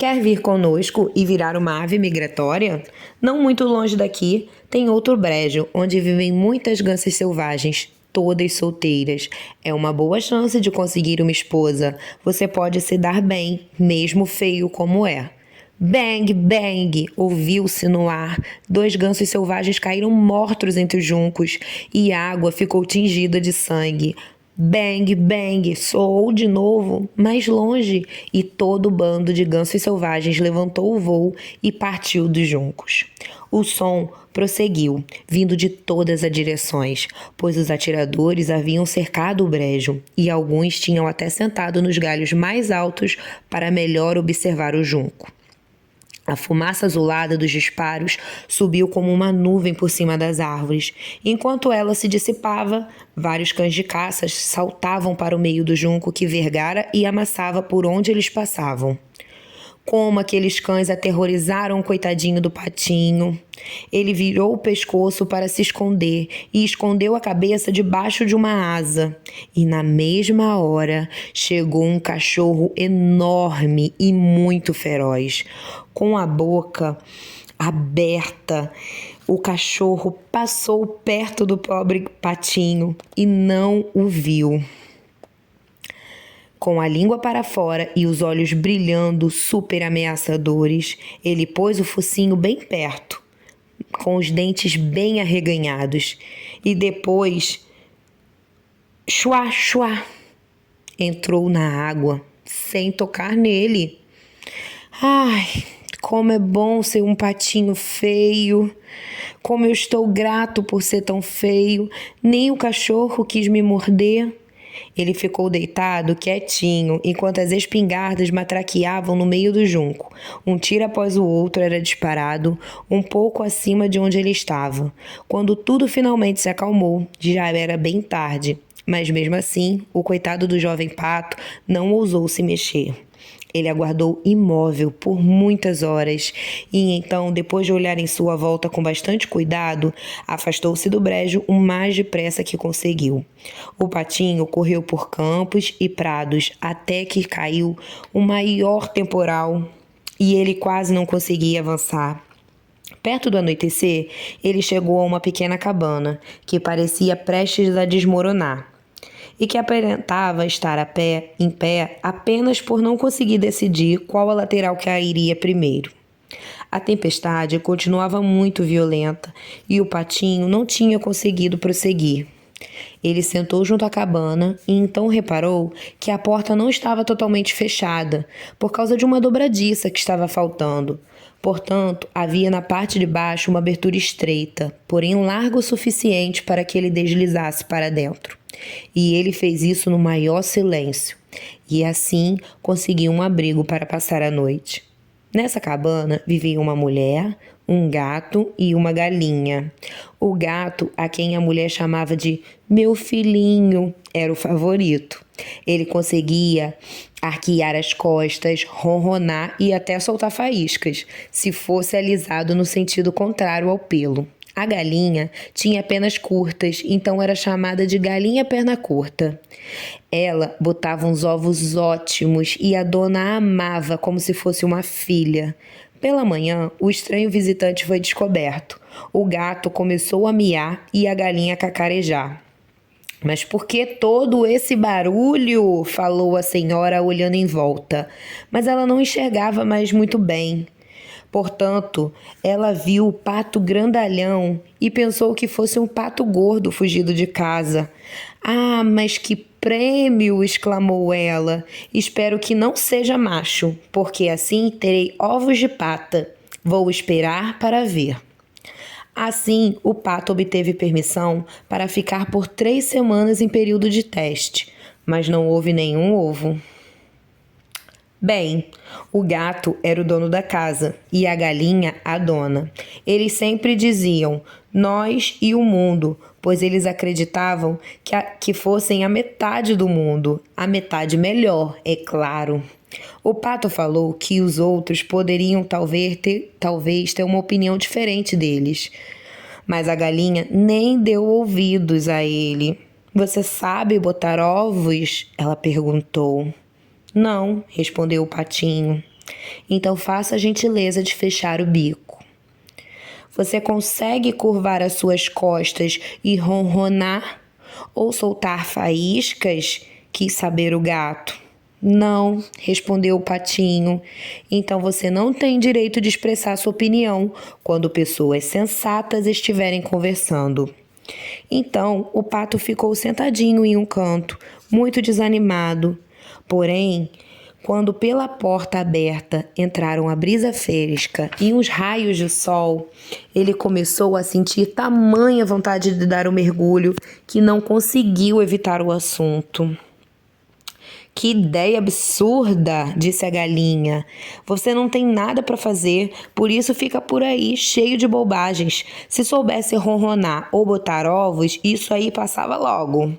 Quer vir conosco e virar uma ave migratória? Não muito longe daqui, tem outro brejo, onde vivem muitas gansas selvagens, todas solteiras. É uma boa chance de conseguir uma esposa. Você pode se dar bem, mesmo feio como é. Bang, bang! Ouviu-se no ar. 2 gansos selvagens caíram mortos entre os juncos e a água ficou tingida de sangue. Bang, bang! Soou de novo, mais longe, e todo o bando de gansos selvagens levantou o voo e partiu dos juncos. O som prosseguiu, vindo de todas as direções, pois os atiradores haviam cercado o brejo e alguns tinham até sentado nos galhos mais altos para melhor observar o junco. A fumaça azulada dos disparos subiu como uma nuvem por cima das árvores. Enquanto ela se dissipava, vários cães de caça saltavam para o meio do junco que vergara e amassava por onde eles passavam. Como aqueles cães aterrorizaram o coitadinho do patinho. Ele virou o pescoço para se esconder e escondeu a cabeça debaixo de uma asa. E na mesma hora chegou um cachorro enorme e muito feroz. Com a boca aberta, o cachorro passou perto do pobre patinho e não o viu. Com a língua para fora e os olhos brilhando super ameaçadores, ele pôs o focinho bem perto, com os dentes bem arreganhados, e depois, chuá, chuá, entrou na água, sem tocar nele. Ai, como é bom ser um patinho feio! Como eu estou grato por ser tão feio! Nem o cachorro quis me morder. Ele ficou deitado, quietinho, enquanto as espingardas matraqueavam no meio do junco. Um tiro após o outro era disparado, um pouco acima de onde ele estava. Quando tudo finalmente se acalmou, já era bem tarde. Mas mesmo assim, o coitado do jovem pato não ousou se mexer. Ele aguardou imóvel por muitas horas e então, depois de olhar em sua volta com bastante cuidado, afastou-se do brejo o mais depressa que conseguiu. O patinho correu por campos e prados até que caiu o maior temporal e ele quase não conseguia avançar. Perto do anoitecer, ele chegou a uma pequena cabana que parecia prestes a desmoronar e que aparentava estar em pé apenas por não conseguir decidir qual a lateral cairia primeiro. A tempestade continuava muito violenta e o patinho não tinha conseguido prosseguir. Ele sentou junto à cabana e então reparou que a porta não estava totalmente fechada por causa de uma dobradiça que estava faltando. Portanto, havia na parte de baixo uma abertura estreita, porém larga o suficiente para que ele deslizasse para dentro. E ele fez isso no maior silêncio, e assim conseguiu um abrigo para passar a noite. Nessa cabana vivia uma mulher, um gato e uma galinha. O gato, a quem a mulher chamava de meu filhinho, era o favorito. Ele conseguia arquear as costas, ronronar e até soltar faíscas, se fosse alisado no sentido contrário ao pelo. A galinha tinha penas curtas, então era chamada de galinha perna curta. Ela botava uns ovos ótimos e a dona a amava como se fosse uma filha. Pela manhã, o estranho visitante foi descoberto. O gato começou a miar e a galinha a cacarejar. Mas por que todo esse barulho? Falou a senhora olhando em volta. Mas ela não enxergava mais muito bem. Portanto, ela viu o pato grandalhão e pensou que fosse um pato gordo fugido de casa. Ah, mas que prêmio! Exclamou ela. Espero que não seja macho, porque assim terei ovos de pata. Vou esperar para ver. Assim, o pato obteve permissão para ficar por 3 semanas em período de teste, mas não houve nenhum ovo. Bem, o gato era o dono da casa e a galinha a dona. Eles sempre diziam nós e o mundo, pois eles acreditavam que fossem a metade do mundo, a metade melhor, é claro. O pato falou que os outros poderiam talvez ter uma opinião diferente deles, mas a galinha nem deu ouvidos a ele. Você sabe botar ovos? Ela perguntou. Não, respondeu o patinho. Então faça a gentileza de fechar o bico. Você consegue curvar as suas costas e ronronar? Ou soltar faíscas? Quis saber o gato. Não, respondeu o patinho. Então você não tem direito de expressar sua opinião quando pessoas sensatas estiverem conversando. Então o pato ficou sentadinho em um canto, muito desanimado. Porém, quando pela porta aberta entraram a brisa fresca e uns raios de sol, ele começou a sentir tamanha vontade de dar o mergulho que não conseguiu evitar o assunto. Que ideia absurda, disse a galinha. Você não tem nada para fazer, por isso fica por aí, cheio de bobagens. Se soubesse ronronar ou botar ovos, isso aí passava logo.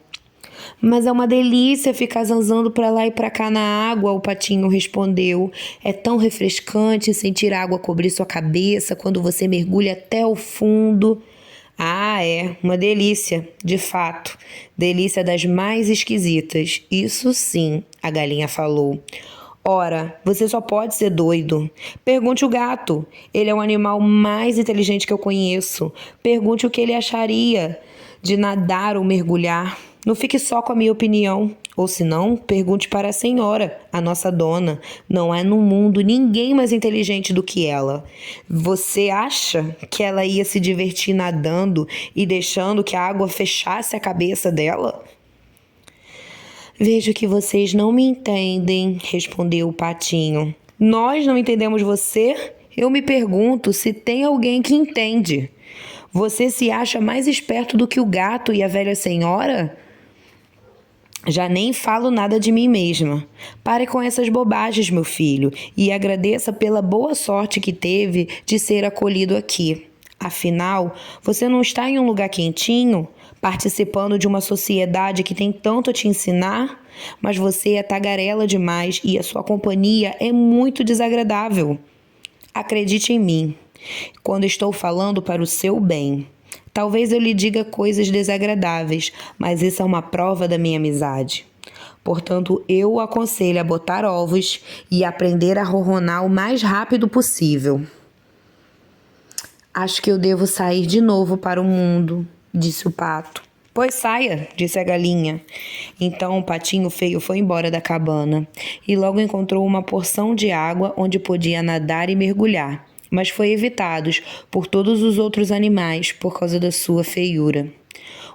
Mas é uma delícia ficar zanzando para lá e para cá na água, o patinho respondeu. É tão refrescante sentir a água cobrir sua cabeça quando você mergulha até o fundo. Ah, é, uma delícia, de fato. Delícia das mais esquisitas. Isso sim, a galinha falou. Ora, você só pode ser doido. Pergunte o gato. Ele é o animal mais inteligente que eu conheço. Pergunte o que ele acharia de nadar ou mergulhar. Não fique só com a minha opinião. Ou se não, pergunte para a senhora, a nossa dona. Não há no mundo ninguém mais inteligente do que ela. Você acha que ela ia se divertir nadando e deixando que a água fechasse a cabeça dela? Vejo que vocês não me entendem, respondeu o patinho. Nós não entendemos você? Eu me pergunto se tem alguém que entende. Você se acha mais esperto do que o gato e a velha senhora? Já nem falo nada de mim mesma. Pare com essas bobagens, meu filho, e agradeça pela boa sorte que teve de ser acolhido aqui. Afinal, você não está em um lugar quentinho, participando de uma sociedade que tem tanto a te ensinar, mas você é tagarela demais e a sua companhia é muito desagradável. Acredite em mim, quando estou falando para o seu bem. Talvez eu lhe diga coisas desagradáveis, mas isso é uma prova da minha amizade. Portanto, eu o aconselho a botar ovos e aprender a ronronar o mais rápido possível. Acho que eu devo sair de novo para o mundo, disse o pato. Pois saia, disse a galinha. Então o patinho feio foi embora da cabana e logo encontrou uma porção de água onde podia nadar e mergulhar, mas foi evitado por todos os outros animais por causa da sua feiura.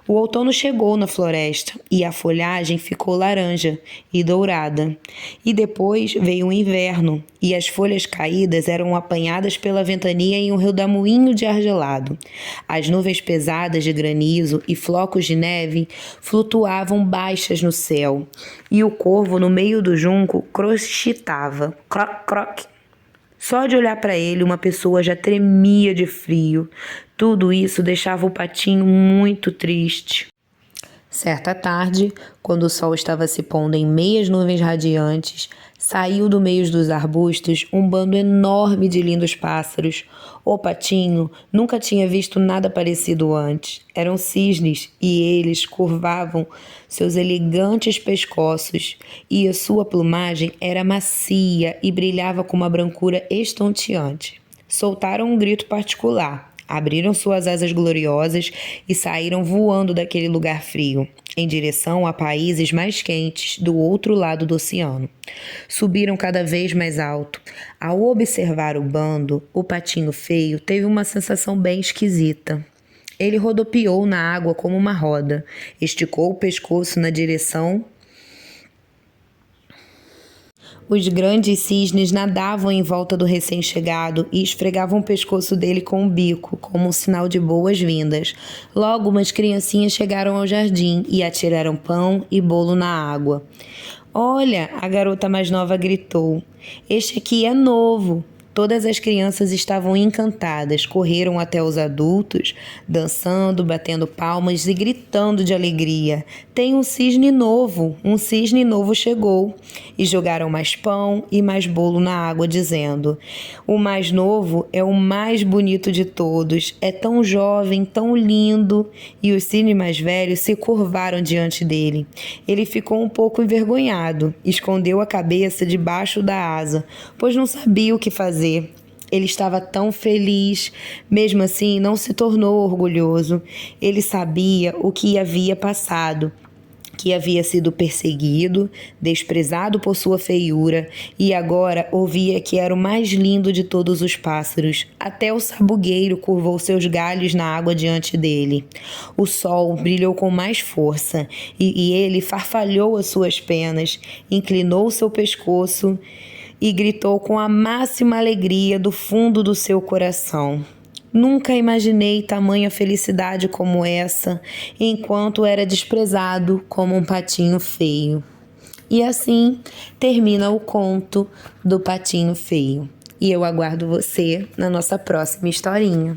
O outono chegou na floresta e a folhagem ficou laranja e dourada. E depois veio o inverno e as folhas caídas eram apanhadas pela ventania em um redemoinho de ar gelado. As nuvens pesadas de granizo e flocos de neve flutuavam baixas no céu e o corvo no meio do junco crocitava. Croc, croc. Só de olhar para ele, uma pessoa já tremia de frio. Tudo isso deixava o patinho muito triste. Certa tarde, quando o sol estava se pondo em meias nuvens radiantes, saiu do meio dos arbustos um bando enorme de lindos pássaros. O patinho nunca tinha visto nada parecido antes. Eram cisnes e eles curvavam seus elegantes pescoços e a sua plumagem era macia e brilhava com uma brancura estonteante. Soltaram um grito particular. Abriram suas asas gloriosas e saíram voando daquele lugar frio, em direção a países mais quentes do outro lado do oceano. Subiram cada vez mais alto. Ao observar o bando, o patinho feio teve uma sensação bem esquisita. Ele rodopiou na água como uma roda, esticou o pescoço na direção. Os grandes cisnes nadavam em volta do recém-chegado e esfregavam o pescoço dele com o bico, como um sinal de boas-vindas. Logo, umas criancinhas chegaram ao jardim e atiraram pão e bolo na água. Olha, a garota mais nova gritou. Este aqui é novo. Todas as crianças estavam encantadas, correram até os adultos, dançando, batendo palmas e gritando de alegria. Tem um cisne novo chegou. E jogaram mais pão e mais bolo na água, dizendo: o mais novo é o mais bonito de todos, é tão jovem, tão lindo. E os cisnes mais velhos se curvaram diante dele. Ele ficou um pouco envergonhado, escondeu a cabeça debaixo da asa, pois não sabia o que fazer. Ele estava tão feliz, mesmo assim não se tornou orgulhoso. Ele sabia o que havia passado, que havia sido perseguido, desprezado por sua feiura, e agora ouvia que era o mais lindo de todos os pássaros. Até o sabugueiro curvou seus galhos na água diante dele. O sol brilhou com mais força, e ele farfalhou as suas penas, inclinou seu pescoço e gritou com a máxima alegria do fundo do seu coração: nunca imaginei tamanha felicidade como essa, enquanto era desprezado como um patinho feio. E assim termina o conto do Patinho Feio. E eu aguardo você na nossa próxima historinha.